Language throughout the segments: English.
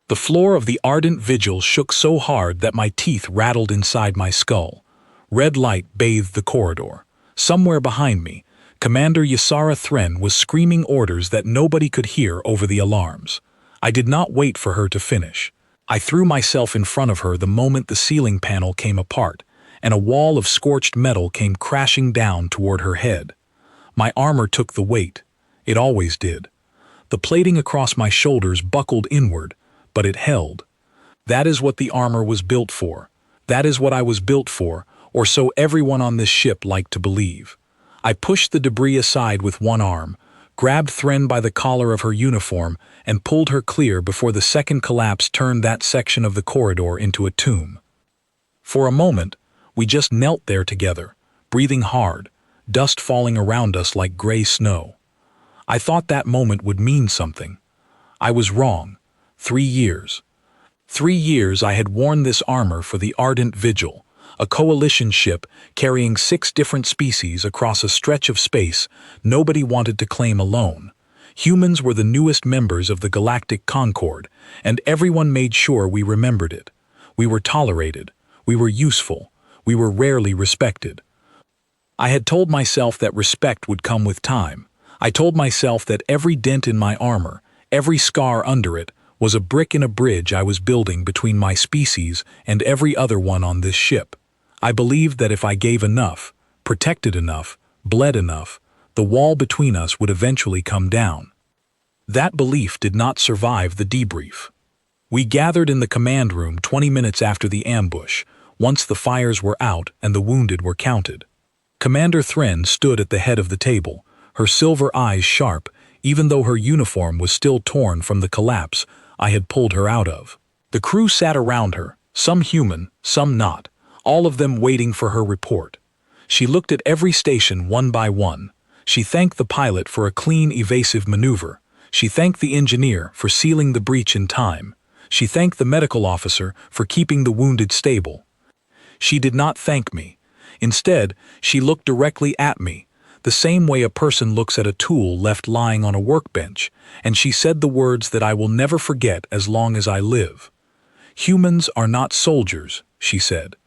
The floor of the ardent vigil shook so hard that my teeth rattled inside my skull. Red light bathed the corridor. Somewhere behind me, Commander Ysara Thren was screaming orders that nobody could hear over the alarms. I did not wait for her to finish. I threw myself in front of her the moment the ceiling panel came apart, and a wall of scorched metal came crashing down toward her head. My armor took the weight. It always did. The plating across my shoulders buckled inward, but it held. That is what the armor was built for. That is what I was built for, or so everyone on this ship liked to believe. I pushed the debris aside with one arm, grabbed Thren by the collar of her uniform, and pulled her clear before the second collapse turned that section of the corridor into a tomb. For a moment, we just knelt there together, breathing hard, dust falling around us like gray snow. I thought that moment would mean something. I was wrong. 3 years. 3 years I had worn this armor for the Ardent Vigil, a coalition ship carrying 6 different species across a stretch of space nobody wanted to claim alone. Humans were the newest members of the Galactic Concord, and everyone made sure we remembered it. We were tolerated. We were useful. We were rarely respected. I had told myself that respect would come with time. I told myself that every dent in my armor, every scar under it, was a brick in a bridge I was building between my species and every other one on this ship. I believed that if I gave enough, protected enough, bled enough, the wall between us would eventually come down. That belief did not survive the debrief. We gathered in the command room 20 minutes after the ambush, once the fires were out and the wounded were counted. Commander Thren stood at the head of the table, her silver eyes sharp, even though her uniform was still torn from the collapse I had pulled her out of. The crew sat around her, some human, some not, all of them waiting for her report. She looked at every station one by one. She thanked the pilot for a clean, evasive maneuver. She thanked the engineer for sealing the breach in time. She thanked the medical officer for keeping the wounded stable. She did not thank me. Instead, she looked directly at me, the same way a person looks at a tool left lying on a workbench, and she said the words that I will never forget as long as I live. "Humans are not soldiers," she said.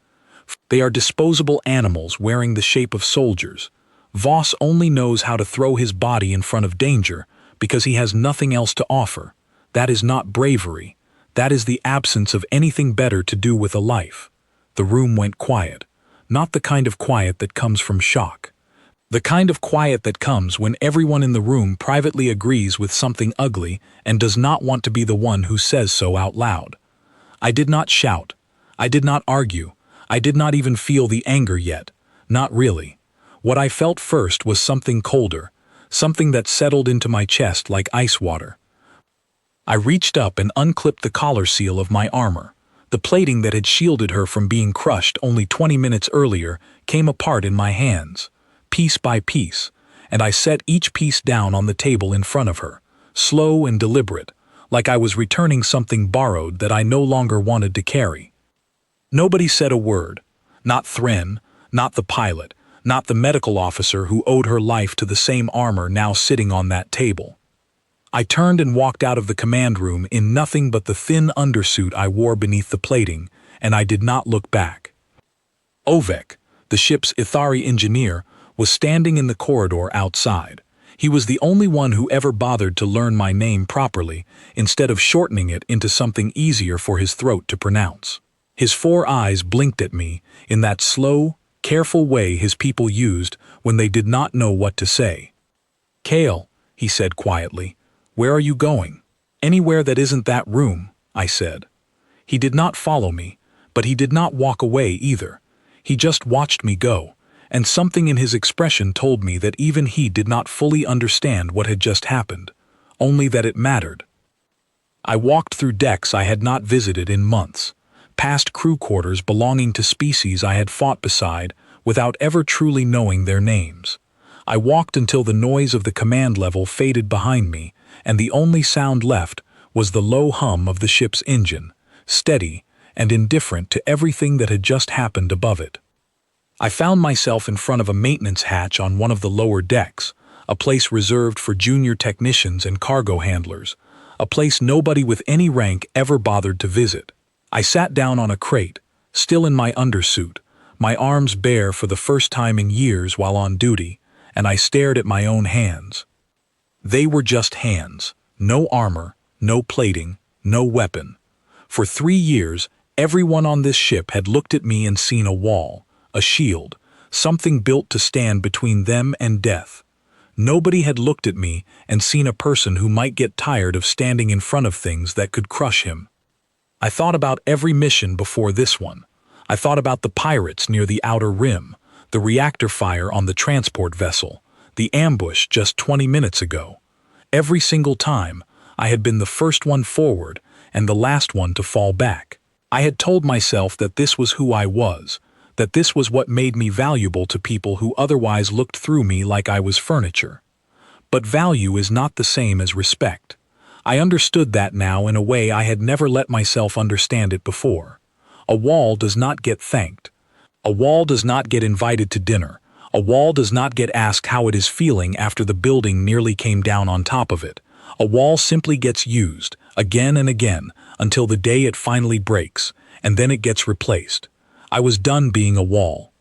"They are disposable animals wearing the shape of soldiers. Voss only knows how to throw his body in front of danger because he has nothing else to offer. That is not bravery. That is the absence of anything better to do with a life." The room went quiet. Not the kind of quiet that comes from shock. The kind of quiet that comes when everyone in the room privately agrees with something ugly and does not want to be the one who says so out loud. I did not shout. I did not argue. I did not even feel the anger yet. Not really. What I felt first was something colder, something that settled into my chest like ice water. I reached up and unclipped the collar seal of my armor. The plating that had shielded her from being crushed only 20 minutes earlier came apart in my hands, piece by piece, and I set each piece down on the table in front of her, slow and deliberate, like I was returning something borrowed that I no longer wanted to carry. Nobody said a word. Not Thren, not the pilot, not the medical officer who owed her life to the same armor now sitting on that table. I turned and walked out of the command room in nothing but the thin undersuit I wore beneath the plating, and I did not look back. Ovek, the ship's Ithari engineer, was standing in the corridor outside. He was the only one who ever bothered to learn my name properly, instead of shortening it into something easier for his throat to pronounce. His 4 eyes blinked at me in that slow, careful way his people used when they did not know what to say. "Kale," he said quietly, "where are you going?" "Anywhere that isn't that room," I said. He did not follow me, but he did not walk away either. He just watched me go, and something in his expression told me that even he did not fully understand what had just happened, only that it mattered. I walked through decks I had not visited in months, past crew quarters belonging to species I had fought beside without ever truly knowing their names. I walked until the noise of the command level faded behind me, and the only sound left was the low hum of the ship's engine, steady and indifferent to everything that had just happened above it. I found myself in front of a maintenance hatch on one of the lower decks, a place reserved for junior technicians and cargo handlers, a place nobody with any rank ever bothered to visit. I sat down on a crate, still in my undersuit, my arms bare for the first time in years while on duty, and I stared at my own hands. They were just hands, no armor, no plating, no weapon. For 3 years, everyone on this ship had looked at me and seen a wall, a shield, something built to stand between them and death. Nobody had looked at me and seen a person who might get tired of standing in front of things that could crush him. I thought about every mission before this one. I thought about the pirates near the outer rim, the reactor fire on the transport vessel, the ambush just 20 minutes ago. Every single time, I had been the first one forward and the last one to fall back. I had told myself that this was who I was, that this was what made me valuable to people who otherwise looked through me like I was furniture. But value is not the same as respect. I understood that now in a way I had never let myself understand it before. A wall does not get thanked. A wall does not get invited to dinner. A wall does not get asked how it is feeling after the building nearly came down on top of it. A wall simply gets used, again and again, until the day it finally breaks, and then it gets replaced. I was done being a wall.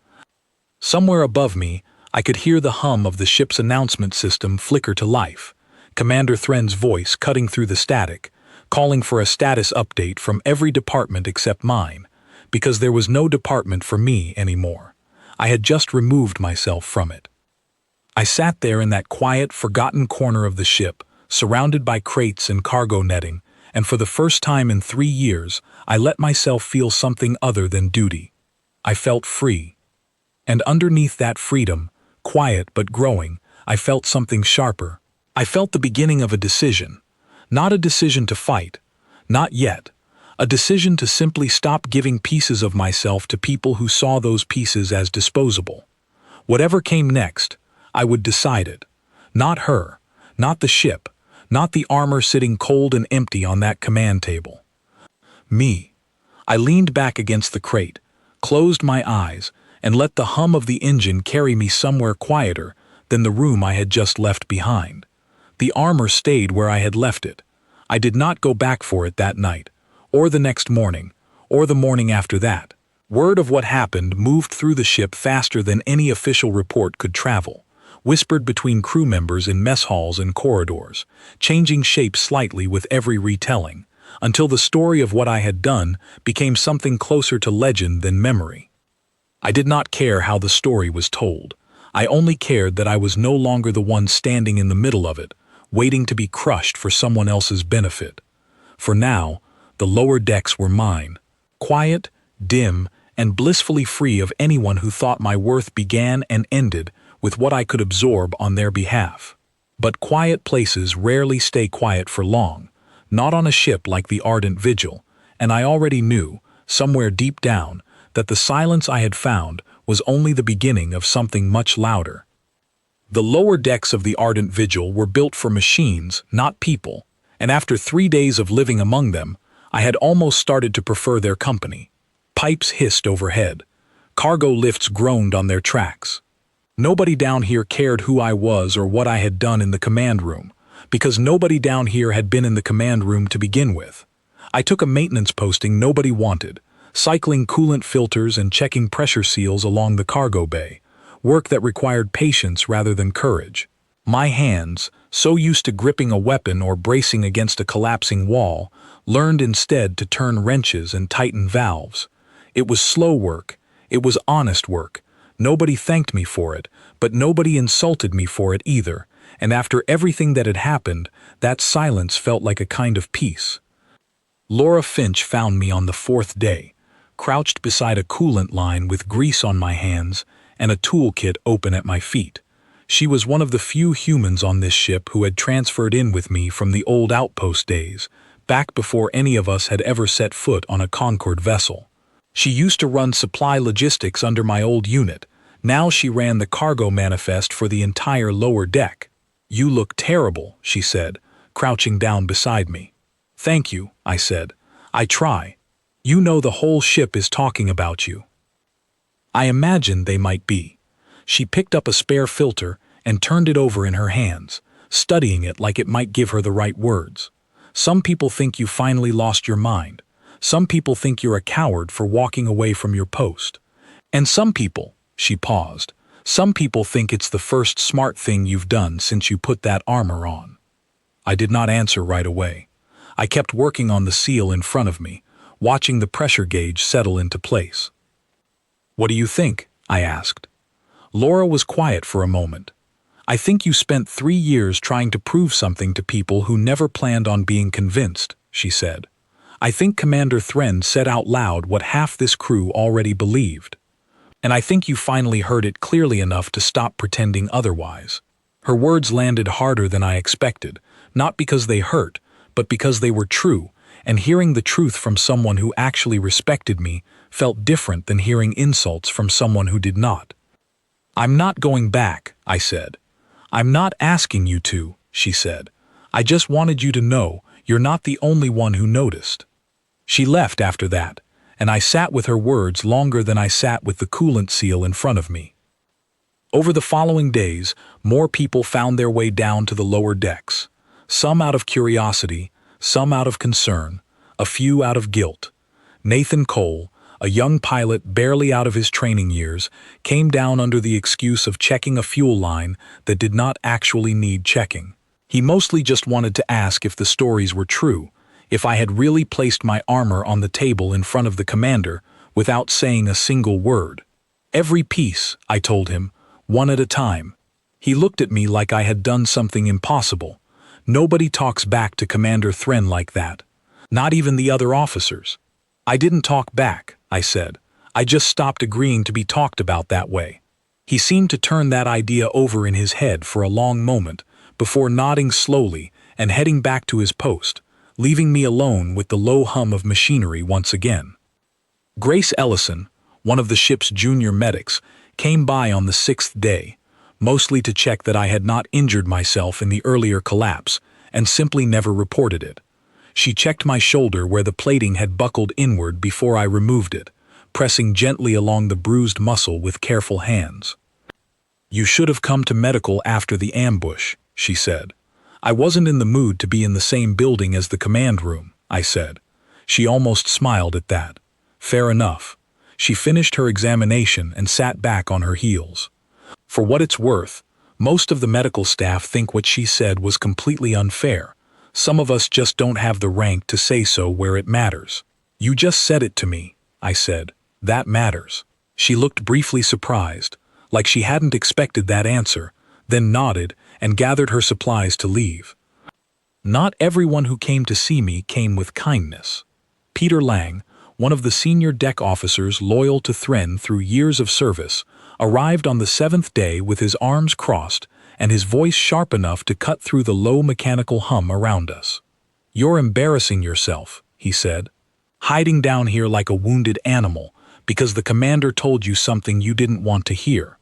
Somewhere above me, I could hear the hum of the ship's announcement system flicker to life. Commander Thren's voice cutting through the static, calling for a status update from every department except mine, because there was no department for me anymore. I had just removed myself from it. I sat there in that quiet, forgotten corner of the ship, surrounded by crates and cargo netting, and for the first time in 3 years, I let myself feel something other than duty. I felt free. And underneath that freedom, quiet but growing, I felt something sharper. I felt the beginning of a decision. Not a decision to fight. Not yet. A decision to simply stop giving pieces of myself to people who saw those pieces as disposable. Whatever came next, I would decide it. Not her. Not the ship. Not the armor sitting cold and empty on that command table. Me. I leaned back against the crate, closed my eyes, and let the hum of the engine carry me somewhere quieter than the room I had just left behind. The armor stayed where I had left it. I did not go back for it that night, or the next morning, or the morning after that. Word of what happened moved through the ship faster than any official report could travel, whispered between crew members in mess halls and corridors, changing shape slightly with every retelling, until the story of what I had done became something closer to legend than memory. I did not care how the story was told. I only cared that I was no longer the one standing in the middle of it, waiting to be crushed for someone else's benefit. For now, the lower decks were mine, quiet, dim, and blissfully free of anyone who thought my worth began and ended with what I could absorb on their behalf. But quiet places rarely stay quiet for long, not on a ship like the Ardent Vigil, and I already knew, somewhere deep down, that the silence I had found was only the beginning of something much louder. The lower decks of the Ardent Vigil were built for machines, not people, and after 3 days of living among them, I had almost started to prefer their company. Pipes hissed overhead. Cargo lifts groaned on their tracks. Nobody down here cared who I was or what I had done in the command room, because nobody down here had been in the command room to begin with. I took a maintenance posting nobody wanted, cycling coolant filters and checking pressure seals along the cargo bay, work that required patience rather than courage. My hands, so used to gripping a weapon or bracing against a collapsing wall, learned instead to turn wrenches and tighten valves. It was slow work. It was honest work. Nobody thanked me for it, but nobody insulted me for it either, and after everything that had happened, that silence felt like a kind of peace. Laura Finch found me on the 4th day, crouched beside a coolant line with grease on my hands and a toolkit open at my feet. She was one of the few humans on this ship who had transferred in with me from the old outpost days, back before any of us had ever set foot on a Concord vessel. She used to run supply logistics under my old unit. Now she ran the cargo manifest for the entire lower deck. "You look terrible," she said, crouching down beside me. "Thank you," I said. "I try. You know the whole ship is talking about you." I imagined they might be. She picked up a spare filter and turned it over in her hands, studying it like it might give her the right words. Some people think you finally lost your mind. Some people think you're a coward for walking away from your post. And some people, she paused, some people think it's the first smart thing you've done since you put that armor on. I did not answer right away. I kept working on the seal in front of me, watching the pressure gauge settle into place. "What do you think?" I asked. Laura was quiet for a moment. "I think you spent 3 years trying to prove something to people who never planned on being convinced," she said. "I think Commander Thren said out loud what half this crew already believed. And I think you finally heard it clearly enough to stop pretending otherwise." Her words landed harder than I expected, not because they hurt, but because they were true, and hearing the truth from someone who actually respected me felt different than hearing insults from someone who did not. "I'm not going back," I said. "I'm not asking you to," she said. "I just wanted you to know you're not the only one who noticed." She left after that, and I sat with her words longer than I sat with the coolant seal in front of me. Over the following days, more people found their way down to the lower decks. Some out of curiosity, some out of concern, a few out of guilt. Nathan Cole, a young pilot barely out of his training years, came down under the excuse of checking a fuel line that did not actually need checking. He mostly just wanted to ask if the stories were true, if I had really placed my armor on the table in front of the commander without saying a single word. "Every piece," I told him, "one at a time." He looked at me like I had done something impossible. Nobody talks back to Commander Thren like that. Not even the other officers. "I didn't talk back," I said. "I just stopped agreeing to be talked about that way." He seemed to turn that idea over in his head for a long moment, before nodding slowly and heading back to his post, leaving me alone with the low hum of machinery once again. Grace Ellison, one of the ship's junior medics, came by on the 6th day, mostly to check that I had not injured myself in the earlier collapse, and simply never reported it. She checked my shoulder where the plating had buckled inward before I removed it, pressing gently along the bruised muscle with careful hands. "You should have come to medical after the ambush," she said. "I wasn't in the mood to be in the same building as the command room," I said. She almost smiled at that. Fair enough. She finished her examination and sat back on her heels. For what it's worth, most of the medical staff think what she said was completely unfair. Some of us just don't have the rank to say so where it matters. "You just said it to me," I said. "That matters." She looked briefly surprised, like she hadn't expected that answer, then nodded and gathered her supplies to leave. Not everyone who came to see me came with kindness. Peter Lang, one of the senior deck officers loyal to Thren through years of service, arrived on the 7th day with his arms crossed and his voice sharp enough to cut through the low mechanical hum around us. "You're embarrassing yourself," he said. "Hiding down here like a wounded animal because the commander told you something you didn't want to hear."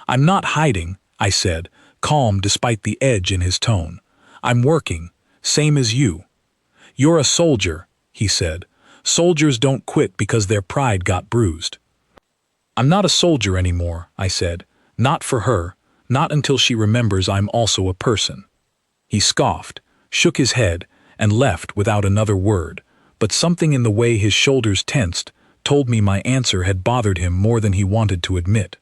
"I'm not hiding," I said, calm despite the edge in his tone. "I'm working, same as you." "You're a soldier," he said. "Soldiers don't quit because their pride got bruised." "I'm not a soldier anymore," I said. "Not for her, not until she remembers I'm also a person." He scoffed, shook his head, and left without another word, but something in the way his shoulders tensed told me my answer had bothered him more than he wanted to admit.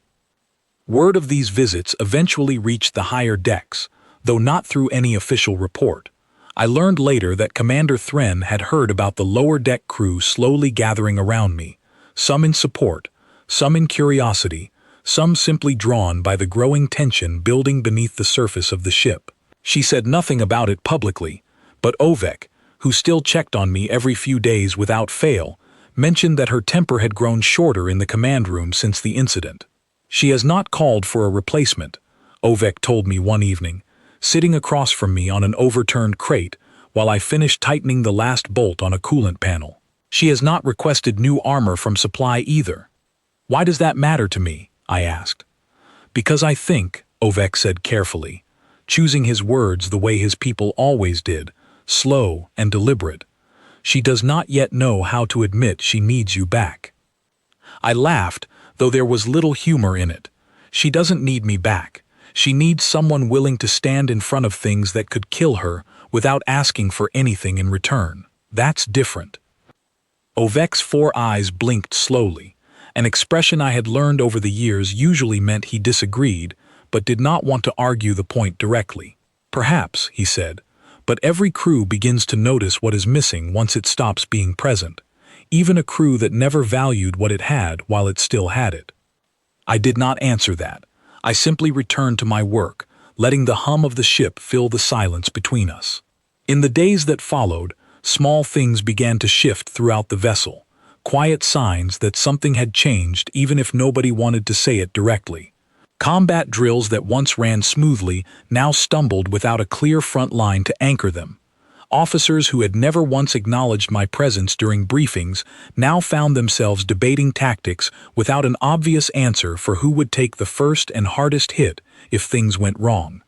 Word of these visits eventually reached the higher decks, though not through any official report. I learned later that Commander Thren had heard about the lower deck crew slowly gathering around me, some in support, some in curiosity, some simply drawn by the growing tension building beneath the surface of the ship. She said nothing about it publicly, but Ovek, who still checked on me every few days without fail, mentioned that her temper had grown shorter in the command room since the incident. "She has not called for a replacement," Ovek told me one evening, sitting across from me on an overturned crate while I finished tightening the last bolt on a coolant panel. "She has not requested new armor from supply either." "Why does that matter to me?" I asked. "Because I think," Ovek said carefully, choosing his words the way his people always did, slow and deliberate, "she does not yet know how to admit she needs you back." I laughed, though there was little humor in it. "She doesn't need me back. She needs someone willing to stand in front of things that could kill her without asking for anything in return. That's different. Ovek's 4 eyes blinked slowly, an expression I had learned over the years usually meant he disagreed, but did not want to argue the point directly. Perhaps, he said, but every crew begins to notice what is missing once it stops being present, even a crew that never valued what it had while it still had it. I did not answer that. I simply returned to my work, letting the hum of the ship fill the silence between us. In the days that followed, small things began to shift throughout the vessel, quiet signs that something had changed even if nobody wanted to say it directly. Combat drills that once ran smoothly now stumbled without a clear front line to anchor them. Officers who had never once acknowledged my presence during briefings now found themselves debating tactics without an obvious answer for who would take the first and hardest hit if things went wrong.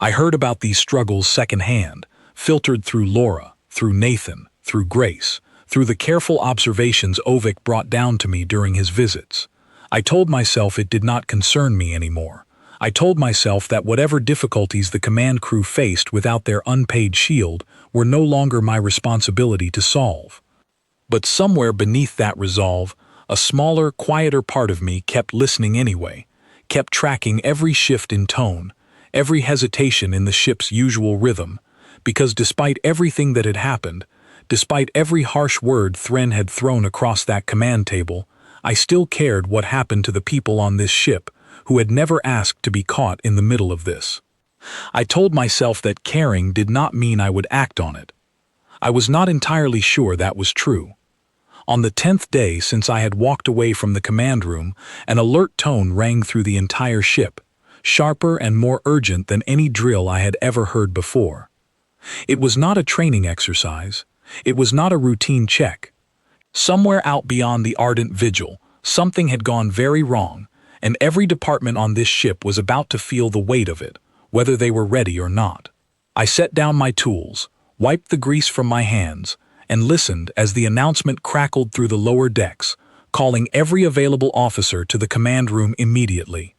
I heard about these struggles secondhand, filtered through Laura, through Nathan, through Grace, through the careful observations Ovek brought down to me during his visits. I told myself it did not concern me anymore. I told myself that whatever difficulties the command crew faced without their unpaid shield were no longer my responsibility to solve. But somewhere beneath that resolve, a smaller, quieter part of me kept listening anyway, kept tracking every shift in tone, every hesitation in the ship's usual rhythm, because despite everything that had happened, despite every harsh word Thren had thrown across that command table, I still cared what happened to the people on this ship who had never asked to be caught in the middle of this. I told myself that caring did not mean I would act on it. I was not entirely sure that was true. On the 10th day since I had walked away from the command room, an alert tone rang through the entire ship, sharper and more urgent than any drill I had ever heard before. It was not a training exercise. It was not a routine check. Somewhere out beyond the ardent vigil, something had gone very wrong, and every department on this ship was about to feel the weight of it, whether they were ready or not. I set down my tools, wiped the grease from my hands, and listened as the announcement crackled through the lower decks, calling every available officer to the command room immediately.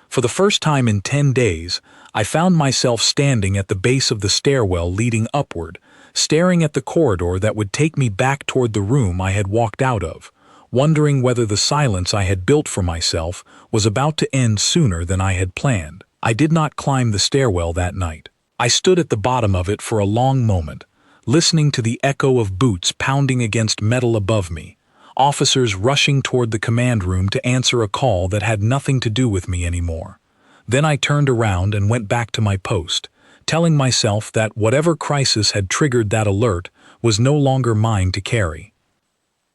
For the first time in 10 days, I found myself standing at the base of the stairwell leading upward, staring at the corridor that would take me back toward the room I had walked out of, wondering whether the silence I had built for myself was about to end sooner than I had planned. I did not climb the stairwell that night. I stood at the bottom of it for a long moment, listening to the echo of boots pounding against metal above me, officers rushing toward the command room to answer a call that had nothing to do with me anymore. Then I turned around and went back to my post, telling myself that whatever crisis had triggered that alert was no longer mine to carry.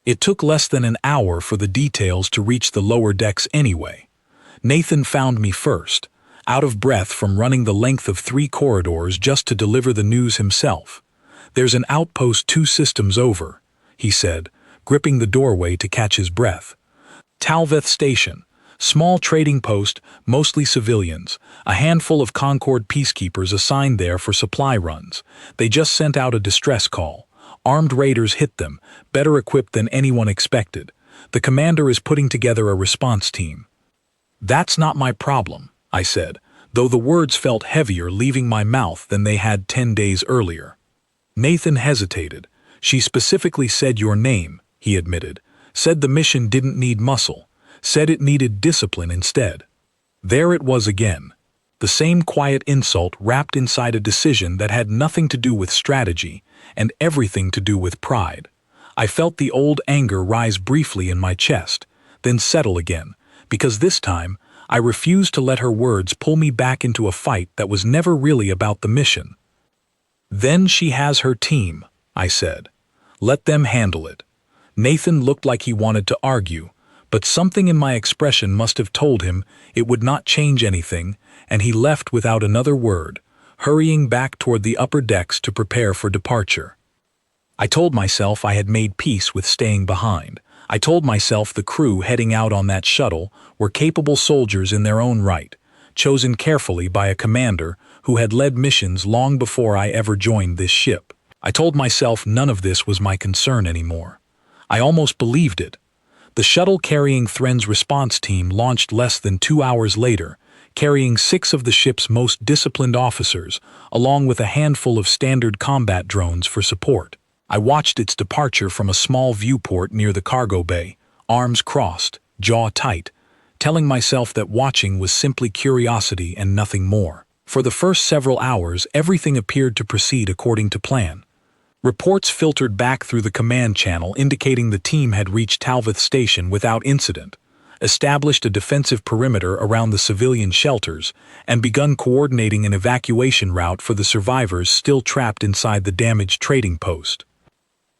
It took less than an hour for the details to reach the lower decks anyway. Nathan found me first, out of breath from running the length of 3 corridors just to deliver the news himself. "There's an outpost 2 systems over," he said, gripping the doorway to catch his breath. "Talveth Station. Small trading post, mostly civilians, a handful of Concord peacekeepers assigned there for supply runs. They just sent out a distress call. Armed raiders hit them, better equipped than anyone expected. The commander is putting together a response team." "That's not my problem," I said, though the words felt heavier leaving my mouth than they had 10 days earlier. Nathan hesitated. "She specifically said your name," he admitted. "Said the mission didn't need muscle. Said it needed discipline instead." There it was again. The same quiet insult wrapped inside a decision that had nothing to do with strategy and everything to do with pride. I felt the old anger rise briefly in my chest, then settle again, because this time I refused to let her words pull me back into a fight that was never really about the mission. "Then she has her team," I said. "Let them handle it." Nathan looked like he wanted to argue, but something in my expression must have told him it would not change anything, and he left without another word, hurrying back toward the upper decks to prepare for departure. I told myself I had made peace with staying behind. I told myself the crew heading out on that shuttle were capable soldiers in their own right, chosen carefully by a commander who had led missions long before I ever joined this ship. I told myself none of this was my concern anymore. I almost believed it. The shuttle carrying Thren's response team launched less than 2 hours later, carrying 6 of the ship's most disciplined officers, along with a handful of standard combat drones for support. I watched its departure from a small viewport near the cargo bay, arms crossed, jaw tight, telling myself that watching was simply curiosity and nothing more. For the first several hours, everything appeared to proceed according to plan. Reports filtered back through the command channel indicating the team had reached Talveth Station without incident, established a defensive perimeter around the civilian shelters, and begun coordinating an evacuation route for the survivors still trapped inside the damaged trading post.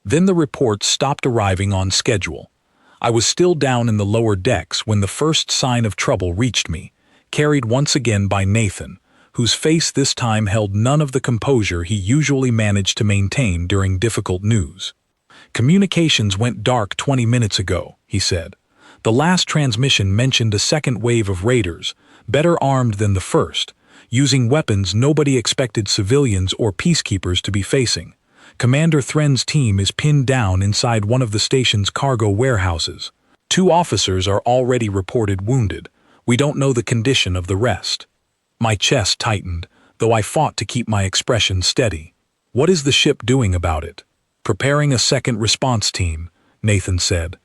Then the reports stopped arriving on schedule. I was still down in the lower decks when the first sign of trouble reached me, carried once again by Nathan, whose face this time held none of the composure he usually managed to maintain during difficult news. "Communications went dark 20 minutes ago," he said. "The last transmission mentioned a second wave of raiders, better armed than the first, using weapons nobody expected civilians or peacekeepers to be facing. Commander Thren's team is pinned down inside one of the station's cargo warehouses. 2 officers are already reported wounded. We don't know the condition of the rest." My chest tightened, though I fought to keep my expression steady. "What is the ship doing about it?" "Preparing a second response team," Nathan said.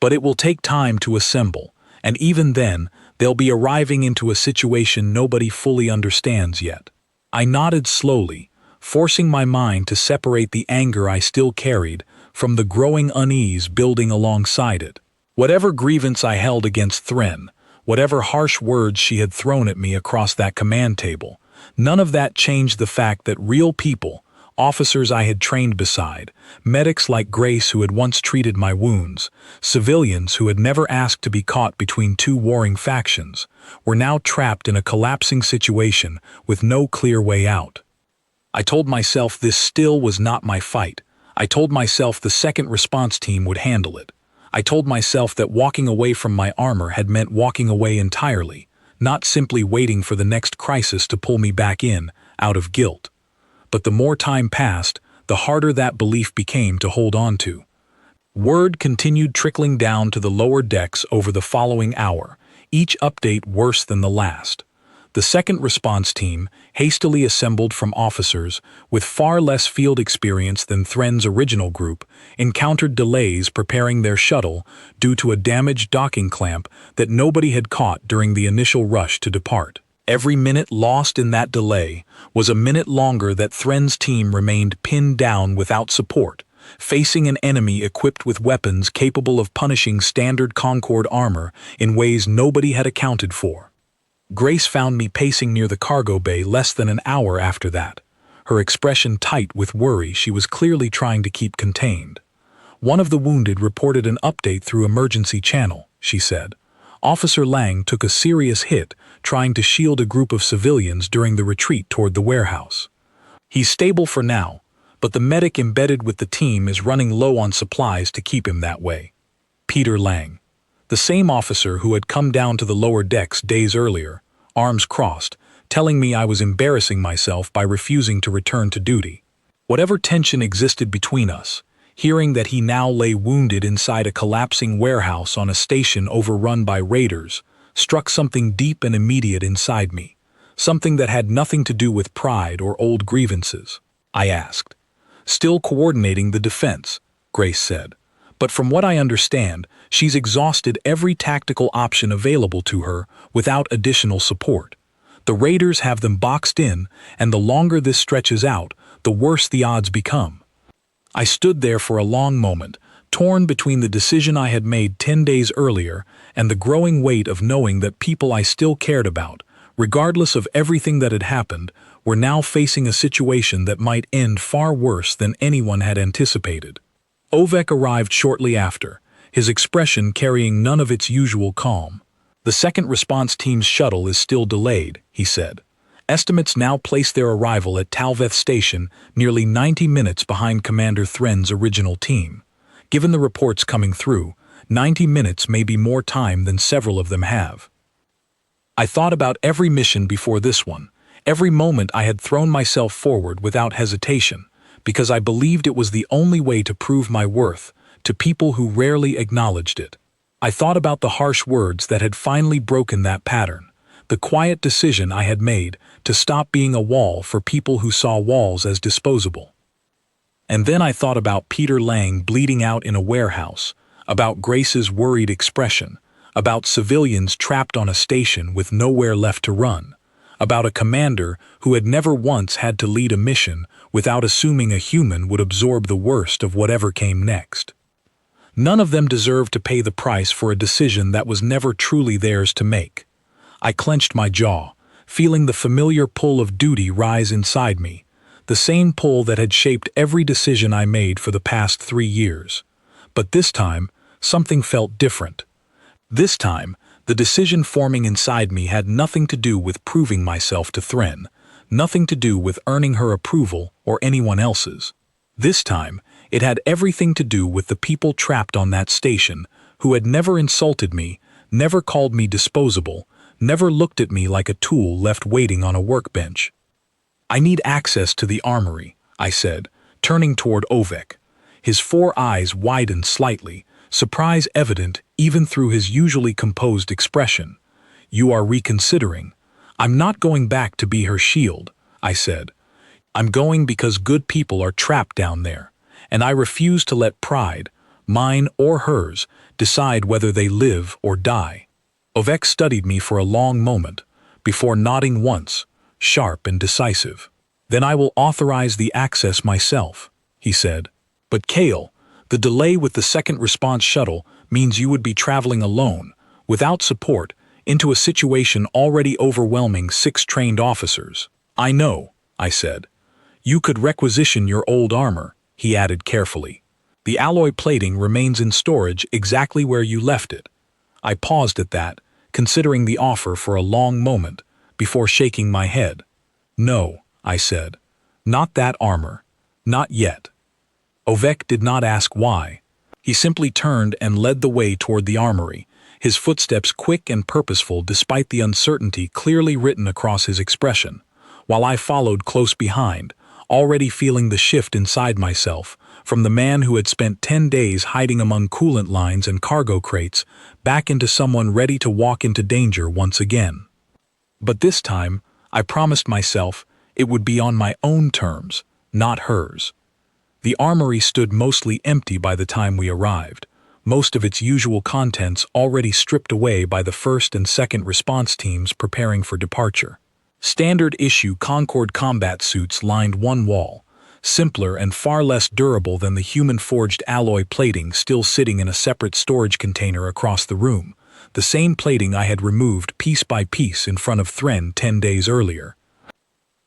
"But it will take time to assemble, and even then, they'll be arriving into a situation nobody fully understands yet." I nodded slowly, forcing my mind to separate the anger I still carried from the growing unease building alongside it. Whatever grievance I held against Thren, whatever harsh words she had thrown at me across that command table, none of that changed the fact that real people, officers I had trained beside, medics like Grace who had once treated my wounds, civilians who had never asked to be caught between 2 warring factions, were now trapped in a collapsing situation with no clear way out. I told myself this still was not my fight. I told myself the second response team would handle it. I told myself that walking away from my armor had meant walking away entirely, not simply waiting for the next crisis to pull me back in, out of guilt. But the more time passed, the harder that belief became to hold on to. Word continued trickling down to the lower decks over the following hour, each update worse than the last. The second response team, hastily assembled from officers with far less field experience than Thren's original group, encountered delays preparing their shuttle due to a damaged docking clamp that nobody had caught during the initial rush to depart. Every minute lost in that delay was a minute longer that Thren's team remained pinned down without support, facing an enemy equipped with weapons capable of punishing standard Concord armor in ways nobody had accounted for. Grace found me pacing near the cargo bay less than an hour after that, her expression tight with worry she was clearly trying to keep contained. "One of the wounded reported an update through emergency channel," she said. "Officer Lang took a serious hit trying to shield a group of civilians during the retreat toward the warehouse. He's stable for now, but the medic embedded with the team is running low on supplies to keep him that way." Peter Lang, the same officer who had come down to the lower decks days earlier, arms crossed, telling me I was embarrassing myself by refusing to return to duty. Whatever tension existed between us, hearing that he now lay wounded inside a collapsing warehouse on a station overrun by raiders, struck something deep and immediate inside me, something that had nothing to do with pride or old grievances. I asked. "Still coordinating the defense," Grace said. "But from what I understand, she's exhausted every tactical option available to her without additional support. The raiders have them boxed in, and the longer this stretches out, the worse the odds become." I stood there for a long moment, torn between the decision I had made 10 days earlier and the growing weight of knowing that people I still cared about, regardless of everything that had happened, were now facing a situation that might end far worse than anyone had anticipated. Ovek arrived shortly after, his expression carrying none of its usual calm. "The second response team's shuttle is still delayed," he said. "Estimates now place their arrival at Talveth Station nearly 90 minutes behind Commander Thren's original team. Given the reports coming through, 90 minutes may be more time than several of them have." I thought about every mission before this one, every moment I had thrown myself forward without hesitation, because I believed it was the only way to prove my worth to people who rarely acknowledged it. I thought about the harsh words that had finally broken that pattern, the quiet decision I had made to stop being a wall for people who saw walls as disposable. And then I thought about Peter Lang bleeding out in a warehouse, about Grace's worried expression, about civilians trapped on a station with nowhere left to run, about a commander who had never once had to lead a mission without assuming a human would absorb the worst of whatever came next. None of them deserved to pay the price for a decision that was never truly theirs to make. I clenched my jaw, feeling the familiar pull of duty rise inside me, the same pull that had shaped every decision I made for the past 3 years. But this time, something felt different. This time, the decision forming inside me had nothing to do with proving myself to Thren, nothing to do with earning her approval or anyone else's. This time, it had everything to do with the people trapped on that station who had never insulted me, never called me disposable, never looked at me like a tool left waiting on a workbench. "I need access to the armory," I said, turning toward Ovek. His 4 eyes widened slightly, surprise evident even through his usually composed expression. "You are reconsidering." "I'm not going back to be her shield," I said. "I'm going because good people are trapped down there, and I refuse to let pride, mine or hers, decide whether they live or die." Ovek studied me for a long moment, before nodding once, sharp and decisive. "Then I will authorize the access myself," he said. "But Kale, the delay with the second response shuttle means you would be traveling alone, without support, into a situation already overwhelming 6 trained officers." "I know," I said. "You could requisition your old armor," he added carefully. "The alloy plating remains in storage exactly where you left it." I paused at that, considering the offer for a long moment, before shaking my head. "No," I said. "Not that armor. Not yet." Ovek did not ask why. He simply turned and led the way toward the armory, his footsteps quick and purposeful despite the uncertainty clearly written across his expression, while I followed close behind, already feeling the shift inside myself, from the man who had spent 10 days hiding among coolant lines and cargo crates, back into someone ready to walk into danger once again. But this time, I promised myself it would be on my own terms, not hers. The armory stood mostly empty by the time we arrived, most of its usual contents already stripped away by the first and second response teams preparing for departure. Standard issue Concord combat suits lined one wall, simpler and far less durable than the human-forged alloy plating still sitting in a separate storage container across the room, the same plating I had removed piece by piece in front of Thren 10 days earlier.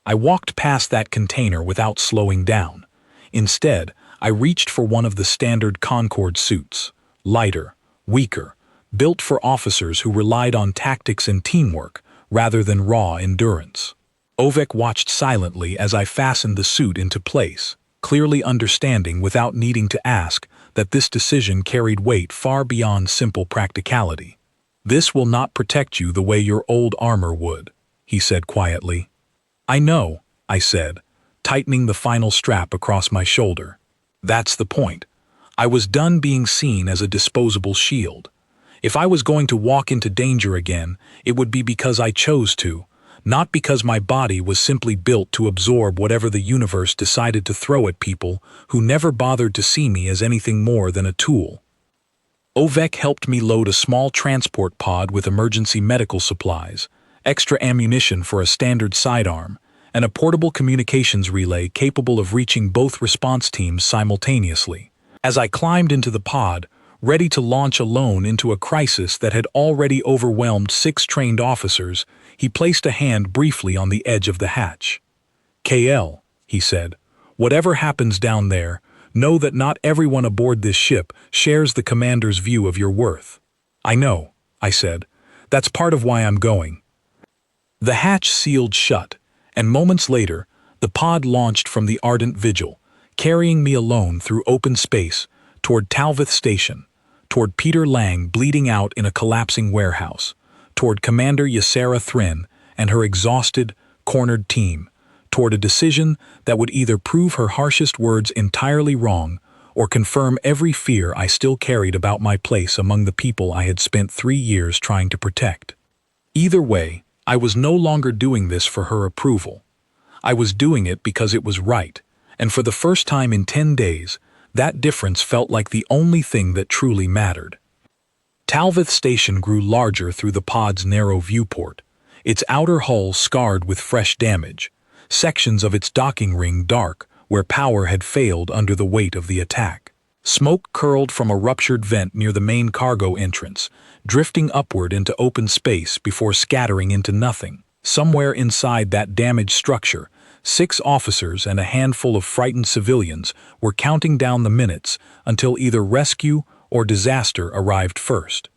I walked past that container without slowing down. Instead, I reached for one of the standard Concord suits, lighter, weaker, built for officers who relied on tactics and teamwork rather than raw endurance. Ovek watched silently as I fastened the suit into place, clearly understanding without needing to ask that this decision carried weight far beyond simple practicality. "This will not protect you the way your old armor would," he said quietly. "I know," I said, tightening the final strap across my shoulder. "That's the point. I was done being seen as a disposable shield. If I was going to walk into danger again, it would be because I chose to, not because my body was simply built to absorb whatever the universe decided to throw at people who never bothered to see me as anything more than a tool." Ovek helped me load a small transport pod with emergency medical supplies, extra ammunition for a standard sidearm, and a portable communications relay capable of reaching both response teams simultaneously. As I climbed into the pod, ready to launch alone into a crisis that had already overwhelmed 6 trained officers, he placed a hand briefly on the edge of the hatch. "KL," he said, "whatever happens down there, know that not everyone aboard this ship shares the commander's view of your worth." "I know," I said. "That's part of why I'm going." The hatch sealed shut, and moments later, the pod launched from the Ardent Vigil, carrying me alone through open space, toward Talvith Station, toward Peter Lang bleeding out in a collapsing warehouse, toward Commander Ysera Thren and her exhausted, cornered team, toward a decision that would either prove her harshest words entirely wrong or confirm every fear I still carried about my place among the people I had spent 3 years trying to protect. Either way, I was no longer doing this for her approval. I was doing it because it was right, and for the first time in 10 days, that difference felt like the only thing that truly mattered. Talvith Station grew larger through the pod's narrow viewport, its outer hull scarred with fresh damage, sections of its docking ring dark where power had failed under the weight of the attack. Smoke curled from a ruptured vent near the main cargo entrance, drifting upward into open space before scattering into nothing. Somewhere inside that damaged structure, 6 officers and a handful of frightened civilians were counting down the minutes until either rescue or disaster arrived first.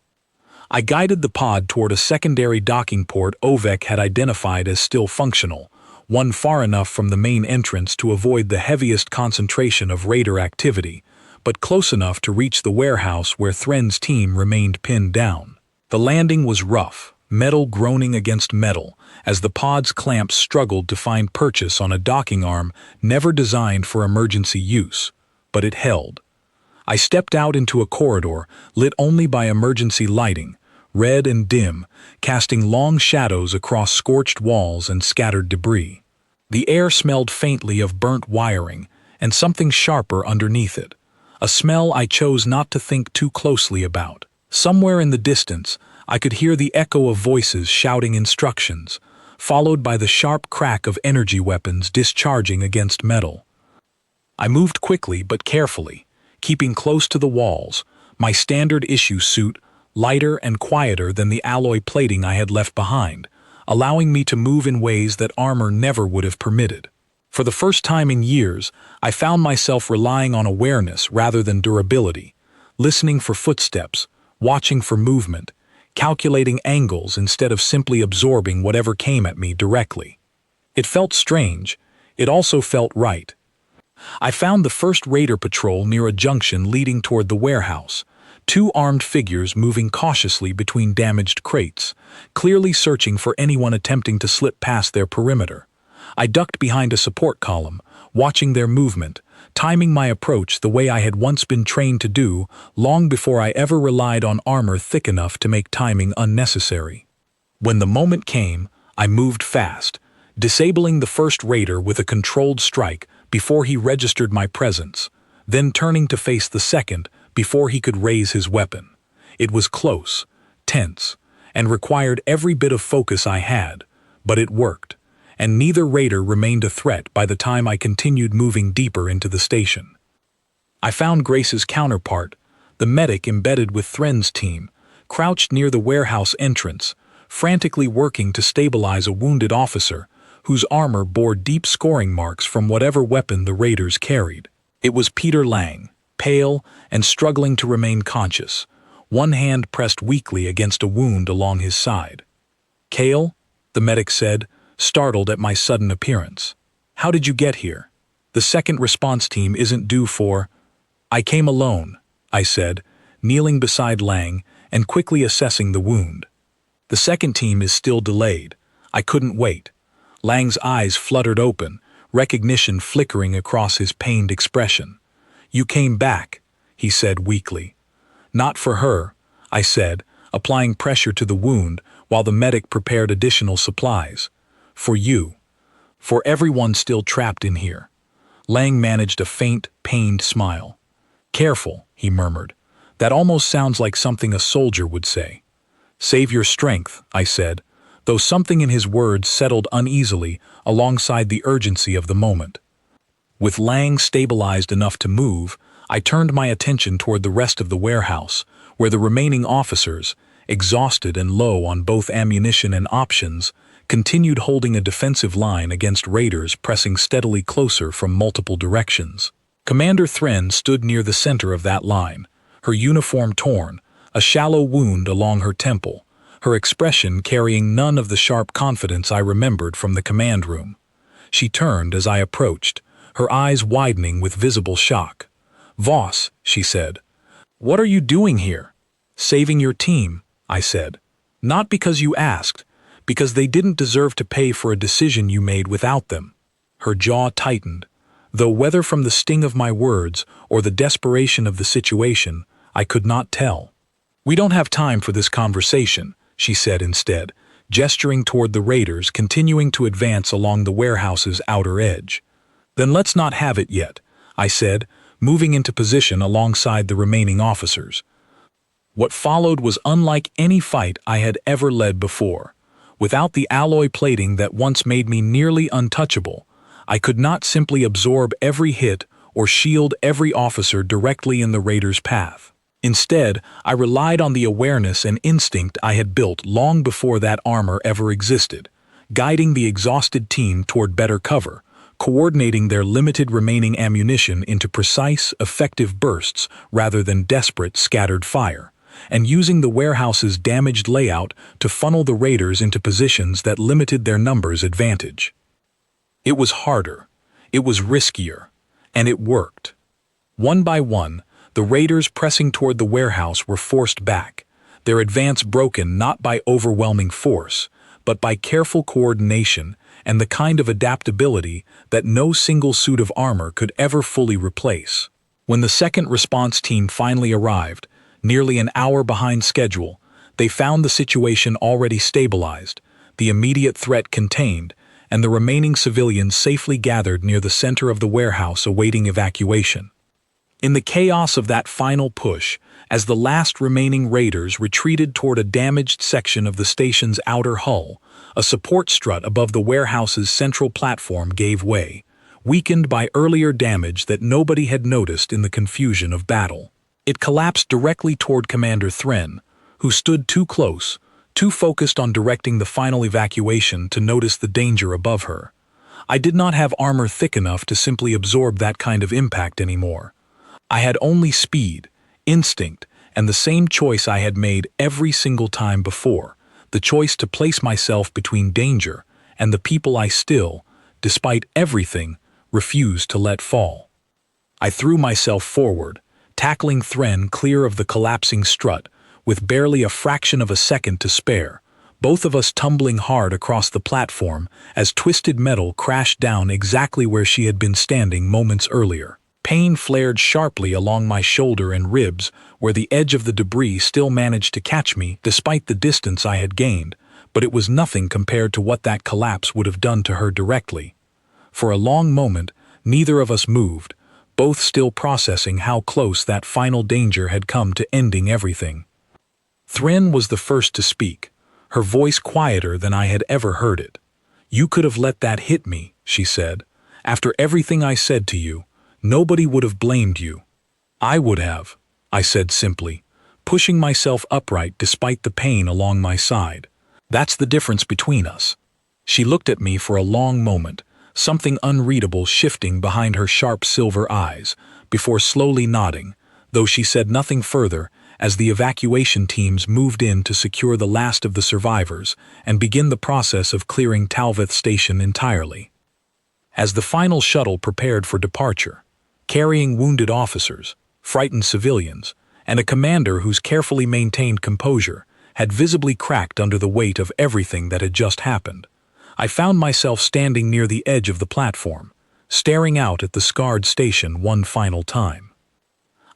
I guided the pod toward a secondary docking port Ovek had identified as still functional, one far enough from the main entrance to avoid the heaviest concentration of raider activity, but close enough to reach the warehouse where Thren's team remained pinned down. The landing was rough, metal groaning against metal, as the pod's clamps struggled to find purchase on a docking arm never designed for emergency use, but it held. I stepped out into a corridor lit only by emergency lighting, red and dim, casting long shadows across scorched walls and scattered debris. The air smelled faintly of burnt wiring and something sharper underneath it, a smell I chose not to think too closely about. Somewhere in the distance, I could hear the echo of voices shouting instructions, followed by the sharp crack of energy weapons discharging against metal. I moved quickly but carefully, keeping close to the walls, my standard issue suit lighter and quieter than the alloy plating I had left behind, allowing me to move in ways that armor never would have permitted. For the first time in years, I found myself relying on awareness rather than durability, listening for footsteps, watching for movement, calculating angles instead of simply absorbing whatever came at me directly. It felt strange. It also felt right. I found the first raider patrol near a junction leading toward the warehouse, 2 armed figures moving cautiously between damaged crates, clearly searching for anyone attempting to slip past their perimeter. I ducked behind a support column, watching their movement, timing my approach the way I had once been trained to do long before I ever relied on armor thick enough to make timing unnecessary. When the moment came, I moved fast, disabling the first raider with a controlled strike before he registered my presence, then turning to face the second before he could raise his weapon. It was close, tense, and required every bit of focus I had, but it worked, and neither raider remained a threat by the time I continued moving deeper into the station. I found Grace's counterpart, the medic embedded with Thren's team, crouched near the warehouse entrance, frantically working to stabilize a wounded officer whose armor bore deep scoring marks from whatever weapon the raiders carried. It was Peter Lang, pale and struggling to remain conscious, one hand pressed weakly against a wound along his side. "Cale," the medic said, startled at my sudden appearance. "How did you get here? The second response team isn't due for—" "I came alone," I said, kneeling beside Lang and quickly assessing the wound. "The second team is still delayed. I couldn't wait." Lang's eyes fluttered open, recognition flickering across his pained expression. "You came back," he said weakly. "Not for her," I said, applying pressure to the wound while the medic prepared additional supplies. "For you. For everyone still trapped in here." Lang managed a faint, pained smile. "Careful," he murmured. "That almost sounds like something a soldier would say." "Save your strength," I said, though something in his words settled uneasily alongside the urgency of the moment. With Lang stabilized enough to move, I turned my attention toward the rest of the warehouse, where the remaining officers, exhausted and low on both ammunition and options, continued holding a defensive line against raiders pressing steadily closer from multiple directions. Commander Thren stood near the center of that line, her uniform torn, a shallow wound along her temple, her expression carrying none of the sharp confidence I remembered from the command room. She turned as I approached, her eyes widening with visible shock. "Voss," she said, "what are you doing here?" "Saving your team," I said. "Not because you asked, because they didn't deserve to pay for a decision you made without them." Her jaw tightened, though whether from the sting of my words or the desperation of the situation, I could not tell. "We don't have time for this conversation," she said instead, gesturing toward the raiders continuing to advance along the warehouse's outer edge. "Then let's not have it yet," I said, moving into position alongside the remaining officers. What followed was unlike any fight I had ever led before. Without the alloy plating that once made me nearly untouchable, I could not simply absorb every hit or shield every officer directly in the raiders' path. Instead, I relied on the awareness and instinct I had built long before that armor ever existed, guiding the exhausted team toward better cover, coordinating their limited remaining ammunition into precise, effective bursts rather than desperate, scattered fire, and using the warehouse's damaged layout to funnel the raiders into positions that limited their numbers' advantage. It was harder, it was riskier, and it worked. One by one, the raiders pressing toward the warehouse were forced back, their advance broken not by overwhelming force, but by careful coordination and the kind of adaptability that no single suit of armor could ever fully replace. When the second response team finally arrived, nearly an hour behind schedule, they found the situation already stabilized, the immediate threat contained, and the remaining civilians safely gathered near the center of the warehouse awaiting evacuation. In the chaos of that final push, as the last remaining raiders retreated toward a damaged section of the station's outer hull, a support strut above the warehouse's central platform gave way, weakened by earlier damage that nobody had noticed in the confusion of battle. It collapsed directly toward Commander Thren, who stood too close, too focused on directing the final evacuation to notice the danger above her. I did not have armor thick enough to simply absorb that kind of impact anymore. I had only speed, instinct, and the same choice I had made every single time before, the choice to place myself between danger and the people I still, despite everything, refused to let fall. I threw myself forward, tackling Thren clear of the collapsing strut, with barely a fraction of a second to spare, both of us tumbling hard across the platform as twisted metal crashed down exactly where she had been standing moments earlier. Pain flared sharply along my shoulder and ribs, where the edge of the debris still managed to catch me despite the distance I had gained, but it was nothing compared to what that collapse would have done to her directly. For a long moment, neither of us moved, both still processing how close that final danger had come to ending everything. Thren was the first to speak, her voice quieter than I had ever heard it. "You could have let that hit me," she said. "After everything I said to you, nobody would have blamed you." "I would have," I said simply, pushing myself upright despite the pain along my side. "That's the difference between us." She looked at me for a long moment, something unreadable shifting behind her sharp silver eyes, before slowly nodding, though she said nothing further as the evacuation teams moved in to secure the last of the survivors and begin the process of clearing Talvith Station entirely. As the final shuttle prepared for departure, carrying wounded officers, frightened civilians, and a commander whose carefully maintained composure had visibly cracked under the weight of everything that had just happened, I found myself standing near the edge of the platform, staring out at the scarred station one final time.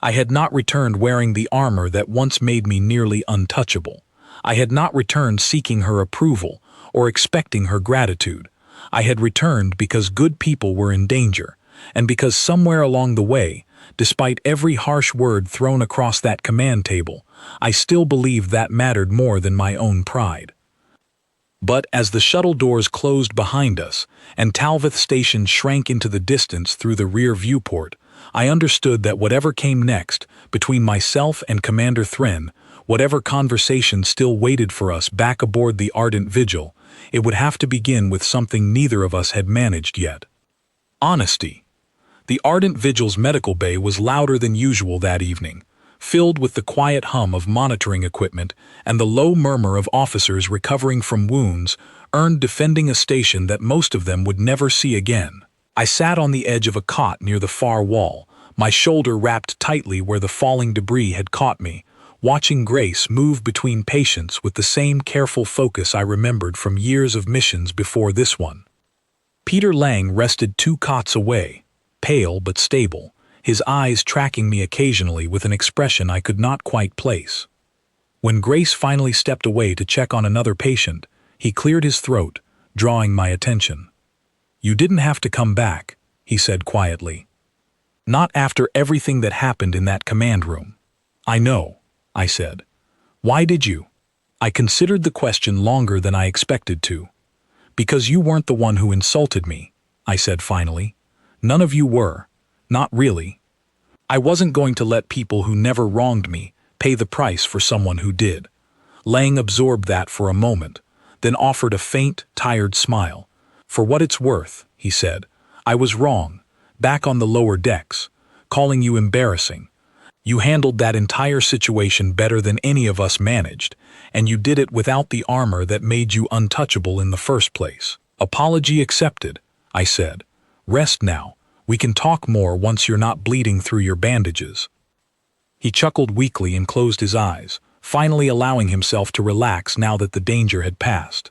I had not returned wearing the armor that once made me nearly untouchable. I had not returned seeking her approval or expecting her gratitude. I had returned because good people were in danger, and because somewhere along the way, despite every harsh word thrown across that command table, I still believed that mattered more than my own pride. But as the shuttle doors closed behind us and Talvith Station shrank into the distance through the rear viewport, I understood that whatever came next, between myself and Commander Thren, whatever conversation still waited for us back aboard the Ardent Vigil, it would have to begin with something neither of us had managed yet. Honesty. The Ardent Vigil's medical bay was louder than usual that evening, filled with the quiet hum of monitoring equipment and the low murmur of officers recovering from wounds earned defending a station that most of them would never see again. I sat on the edge of a cot near the far wall, my shoulder wrapped tightly where the falling debris had caught me, watching Grace move between patients with the same careful focus I remembered from years of missions before this one. Peter Lang rested 2 cots away, pale but stable, his eyes tracking me occasionally with an expression I could not quite place. When Grace finally stepped away to check on another patient, He cleared his throat, drawing my attention. "You didn't have to come back," he said quietly. "Not after everything that happened in that command room." "I know," I said. "Why did you?" I considered the question longer than I expected to. "Because you weren't the one who insulted me," I said finally. "None of you were. Not really. I wasn't going to let people who never wronged me pay the price for someone who did." Lang absorbed that for a moment, then offered a faint, tired smile. "For what it's worth," he said, "I was wrong, back on the lower decks, calling you embarrassing. You handled that entire situation better than any of us managed, and you did it without the armor that made you untouchable in the first place." "Apology accepted," I said. "Rest now. We can talk more once you're not bleeding through your bandages." He chuckled weakly and closed his eyes, finally allowing himself to relax now that the danger had passed.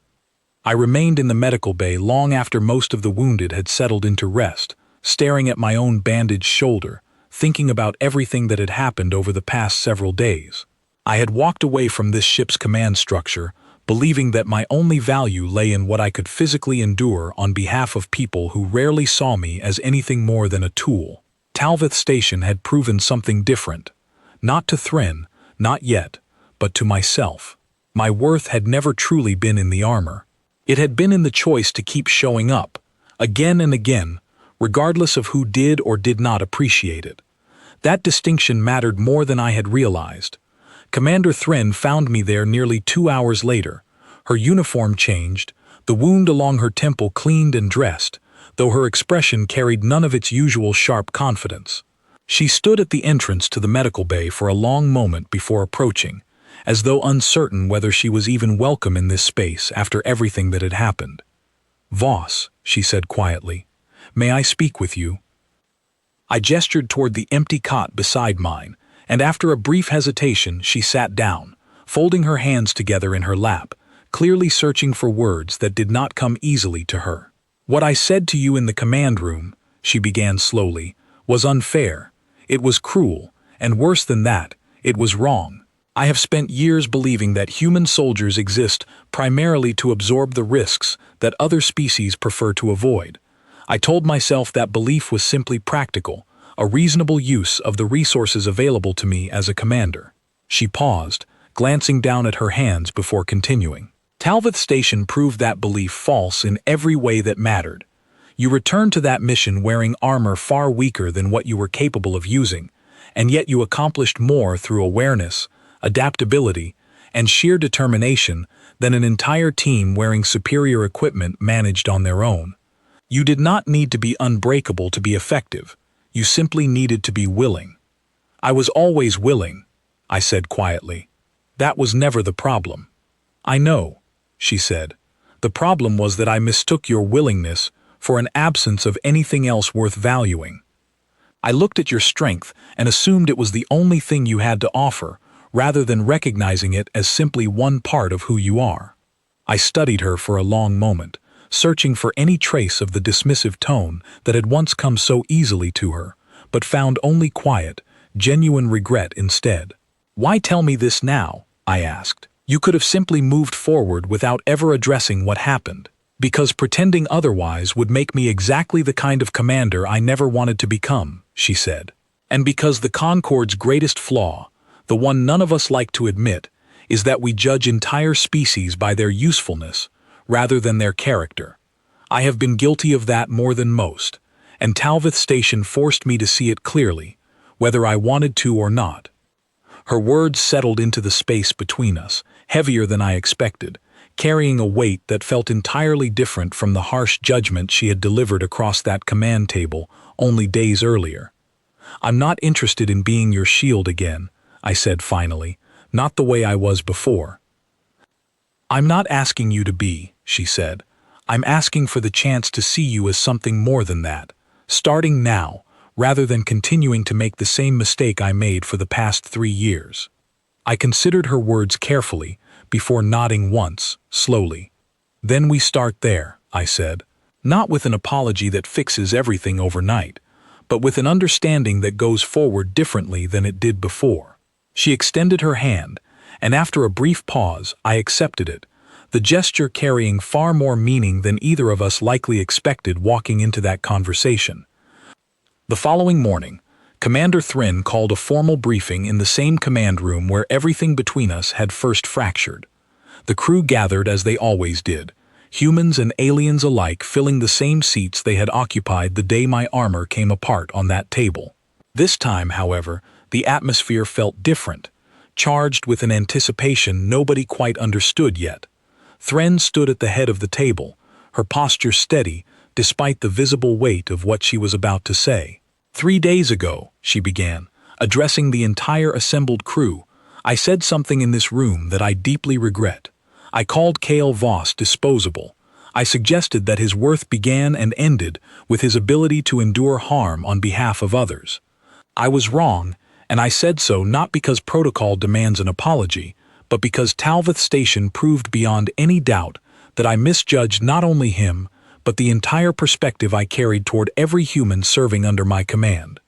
I remained in the medical bay long after most of the wounded had settled into rest, staring at my own bandaged shoulder, thinking about everything that had happened over the past several days. I had walked away from this ship's command structure, believing that my only value lay in what I could physically endure on behalf of people who rarely saw me as anything more than a tool. Talvith Station had proven something different. Not to Thren, not yet, but to myself. My worth had never truly been in the armor. It had been in the choice to keep showing up, again and again, regardless of who did or did not appreciate it. That distinction mattered more than I had realized. Commander Thren found me there nearly 2 hours later. Her uniform changed, the wound along her temple cleaned and dressed, though her expression carried none of its usual sharp confidence. She stood at the entrance to the medical bay for a long moment before approaching, as though uncertain whether she was even welcome in this space after everything that had happened. "Voss," she said quietly, "may I speak with you?" I gestured toward the empty cot beside mine, and after a brief hesitation she sat down, folding her hands together in her lap, clearly searching for words that did not come easily to her. "What I said to you in the command room," she began slowly, "was unfair. It was cruel, and worse than that, it was wrong. I have spent years believing that human soldiers exist primarily to absorb the risks that other species prefer to avoid. I told myself that belief was simply practical, a reasonable use of the resources available to me as a commander." She paused, glancing down at her hands before continuing. "Talvith Station proved that belief false in every way that mattered. You returned to that mission wearing armor far weaker than what you were capable of using, and yet you accomplished more through awareness, adaptability, and sheer determination than an entire team wearing superior equipment managed on their own. You did not need to be unbreakable to be effective. You simply needed to be willing." "I was always willing," I said quietly. "That was never the problem." "I know," she said. "The problem was that I mistook your willingness for an absence of anything else worth valuing. I looked at your strength and assumed it was the only thing you had to offer, rather than recognizing it as simply one part of who you are." I studied her for a long moment, searching for any trace of the dismissive tone that had once come so easily to her, but found only quiet, genuine regret instead. "Why tell me this now?" I asked. "You could have simply moved forward without ever addressing what happened." "Because pretending otherwise would make me exactly the kind of commander I never wanted to become," she said. "And because the Concord's greatest flaw, the one none of us like to admit, is that we judge entire species by their usefulness rather than their character. I have been guilty of that more than most, and Talvith Station forced me to see it clearly, whether I wanted to or not." Her words settled into the space between us, heavier than I expected, carrying a weight that felt entirely different from the harsh judgment she had delivered across that command table only days earlier. "I'm not interested in being your shield again," I said finally, "not the way I was before." "I'm not asking you to be," she said. "I'm asking for the chance to see you as something more than that, starting now, rather than continuing to make the same mistake I made for the past 3 years. I considered her words carefully, before nodding once, slowly. "Then we start there," I said, "not with an apology that fixes everything overnight, but with an understanding that goes forward differently than it did before." She extended her hand, and after a brief pause, I accepted it, the gesture carrying far more meaning than either of us likely expected walking into that conversation. The following morning, Commander Thryn called a formal briefing in the same command room where everything between us had first fractured. The crew gathered as they always did, humans and aliens alike filling the same seats they had occupied the day my armor came apart on that table. This time, however, the atmosphere felt different, charged with an anticipation nobody quite understood yet. Thryn stood at the head of the table, her posture steady despite the visible weight of what she was about to say. 3 days ago, she began, addressing the entire assembled crew, I said something in this room that I deeply regret. I called Kale Voss disposable. I suggested that his worth began and ended with his ability to endure harm on behalf of others. I was wrong, and I said so not because protocol demands an apology, but because Talvith Station proved beyond any doubt that I misjudged not only him, but the entire perspective I carried toward every human serving under my command.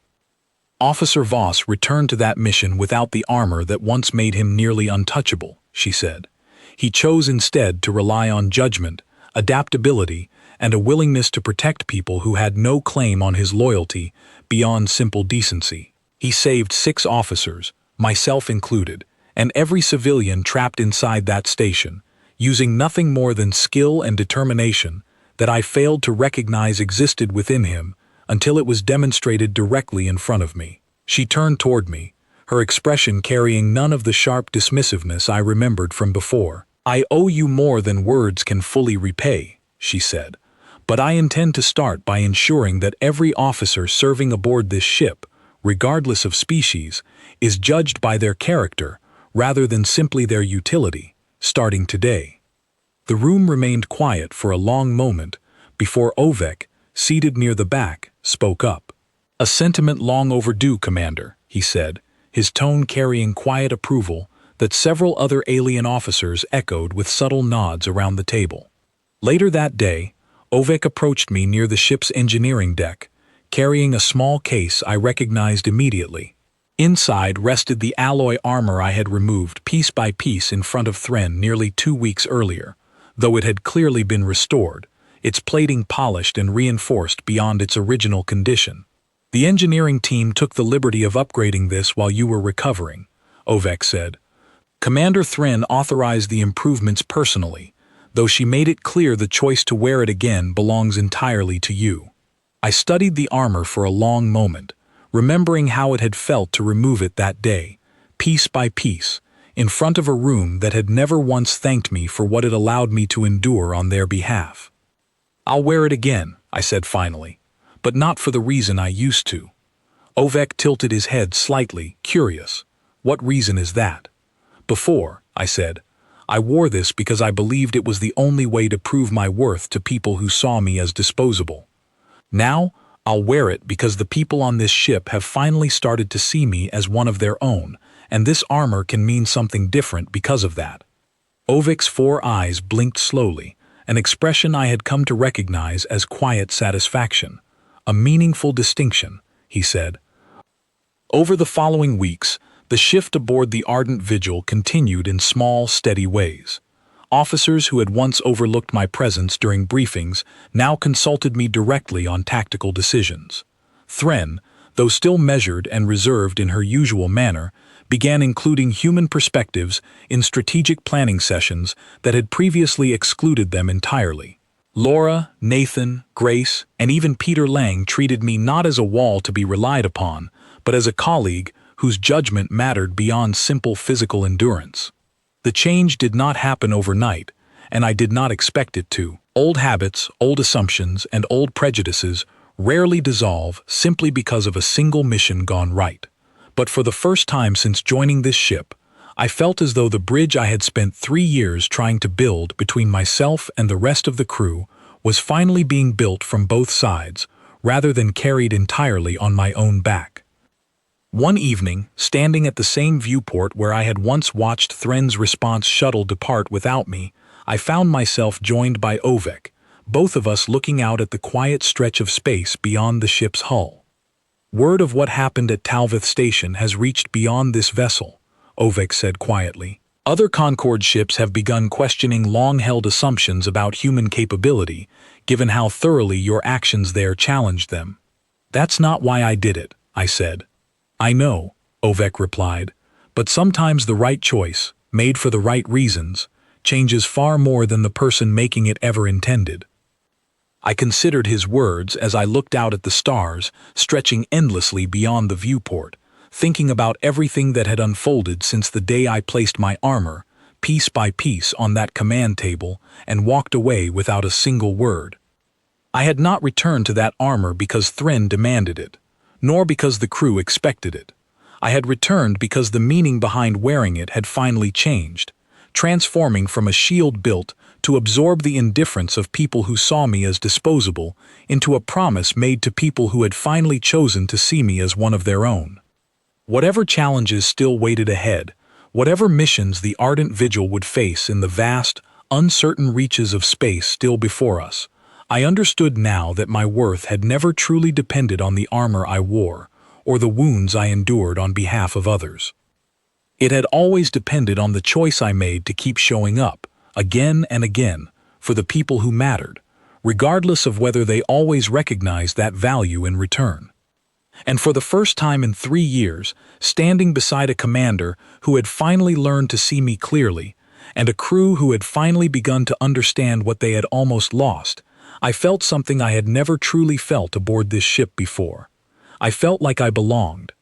Officer Voss returned to that mission without the armor that once made him nearly untouchable, she said. He chose instead to rely on judgment, adaptability, and a willingness to protect people who had no claim on his loyalty beyond simple decency. He saved 6 officers, myself included, and every civilian trapped inside that station, using nothing more than skill and determination that I failed to recognize existed within him until it was demonstrated directly in front of me. She turned toward me, her expression carrying none of the sharp dismissiveness I remembered from before. I owe you more than words can fully repay, she said, but I intend to start by ensuring that every officer serving aboard this ship, regardless of species, is judged by their character rather than simply their utility, starting today. The room remained quiet for a long moment before Ovek, seated near the back, spoke up. A sentiment long overdue, Commander, he said, his tone carrying quiet approval that several other alien officers echoed with subtle nods around the table. Later that day, Ovek approached me near the ship's engineering deck, carrying a small case I recognized immediately. Inside rested the alloy armor I had removed piece by piece in front of Thryn nearly 2 weeks earlier, though it had clearly been restored, its plating polished and reinforced beyond its original condition. The engineering team took the liberty of upgrading this while you were recovering, Ovek said. Commander Thryn authorized the improvements personally, though she made it clear the choice to wear it again belongs entirely to you. I studied the armor for a long moment, remembering how it had felt to remove it that day, piece by piece, in front of a room that had never once thanked me for what it allowed me to endure on their behalf. I'll wear it again, I said finally, but not for the reason I used to. Ovek tilted his head slightly, curious. What reason is that? Before, I said, I wore this because I believed it was the only way to prove my worth to people who saw me as disposable. Now, I'll wear it because the people on this ship have finally started to see me as one of their own, and this armor can mean something different because of that. Ovek's 4 eyes blinked slowly, an expression I had come to recognize as quiet satisfaction. A meaningful distinction, he said. Over the following weeks, the shift aboard the Ardent Vigil continued in small, steady ways. Officers who had once overlooked my presence during briefings now consulted me directly on tactical decisions. Thryn, though still measured and reserved in her usual manner, began including human perspectives in strategic planning sessions that had previously excluded them entirely. Laura, Nathan, Grace, and even Peter Lang treated me not as a wall to be relied upon, but as a colleague whose judgment mattered beyond simple physical endurance. The change did not happen overnight, and I did not expect it to. Old habits, old assumptions, and old prejudices rarely dissolve simply because of a single mission gone right. But for the first time since joining this ship, I felt as though the bridge I had spent 3 years trying to build between myself and the rest of the crew was finally being built from both sides, rather than carried entirely on my own back. One evening, standing at the same viewport where I had once watched Thryn's response shuttle depart without me, I found myself joined by Ovek, both of us looking out at the quiet stretch of space beyond the ship's hull. Word of what happened at Talvith Station has reached beyond this vessel, Ovek said quietly. Other Concorde ships have begun questioning long-held assumptions about human capability, given how thoroughly your actions there challenged them. That's not why I did it, I said. I know, Ovek replied, but sometimes the right choice, made for the right reasons, changes far more than the person making it ever intended. I considered his words as I looked out at the stars, stretching endlessly beyond the viewport, thinking about everything that had unfolded since the day I placed my armor, piece by piece, on that command table and walked away without a single word. I had not returned to that armor because Thren demanded it, nor because the crew expected it. I had returned because the meaning behind wearing it had finally changed, transforming from a shield built to absorb the indifference of people who saw me as disposable into a promise made to people who had finally chosen to see me as one of their own. Whatever challenges still waited ahead, whatever missions the ardent vigil would face in the vast, uncertain reaches of space still before us, I understood now that my worth had never truly depended on the armor I wore or the wounds I endured on behalf of others. It had always depended on the choice I made to keep showing up, again and again, for the people who mattered, regardless of whether they always recognized that value in return. And for the first time in 3 years, standing beside a commander who had finally learned to see me clearly, and a crew who had finally begun to understand what they had almost lost, I felt something I had never truly felt aboard this ship before. I felt like I belonged,